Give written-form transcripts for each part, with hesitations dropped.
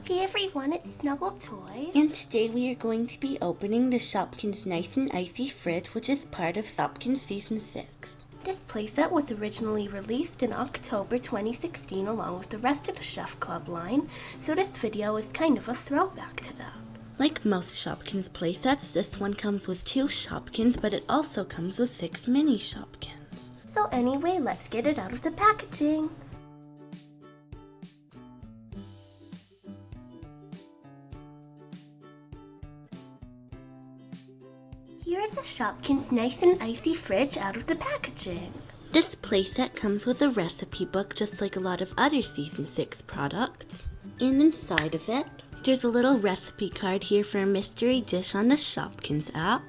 Hey everyone, it's SnuggleToys. And today we are going to be opening the Shopkins Nice and Icy Fridge, which is part of Shopkins Season 6. This playset was originally released in October 2016 along with the rest of the Chef Club line, so this video is kind of a throwback to that. Like most Shopkins playsets, this one comes with 2 Shopkins, but it also comes with 6 mini Shopkins. So anyway, let's get it out of the packaging. Here is the Shopkins Nice and Icy Fridge out of the packaging. This playset comes with a recipe book just like a lot of other Season 6 products. And inside of it, there's a little recipe card here for a mystery dish on the Shopkins app.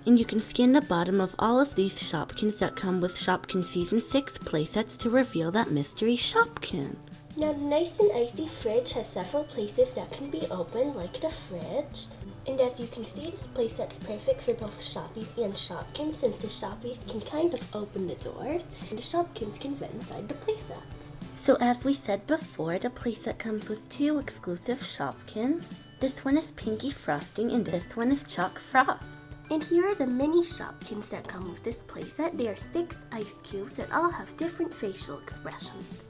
And you can scan the bottom of all of these Shopkins that come with Shopkins Season 6 playsets to reveal that mystery Shopkin. Now the Nice and Icy Fridge has several places that can be opened, like the fridge. And as you can see, this playset's perfect for both Shoppies and Shopkins, since the Shoppies can kind of open the doors, and the Shopkins can fit inside the playsets. So as we said before, the playset comes with 2 exclusive Shopkins. This one is Pinky Frosting and this one is Chalk Frost. And here are the mini Shopkins that come with this playset. They are 6 ice cubes that all have different facial expressions.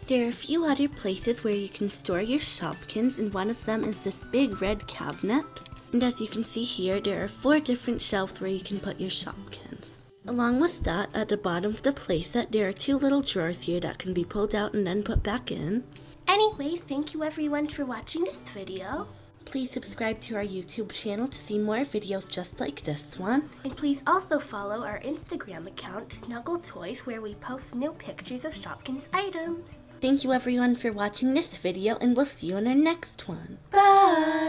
There are a few other places where you can store your Shopkins, and one of them is this big red cabinet. And as you can see here, there are 4 different shelves where you can put your Shopkins. Along with that, at the bottom of the playset, there are 2 little drawers here that can be pulled out and then put back in. Anyways, thank you everyone for watching this video. Please subscribe to our YouTube channel to see more videos just like this one. And please also follow our Instagram account, SnuggleToys, where we post new pictures of Shopkins items. Thank you everyone for watching this video, and we'll see you in our next one. Bye!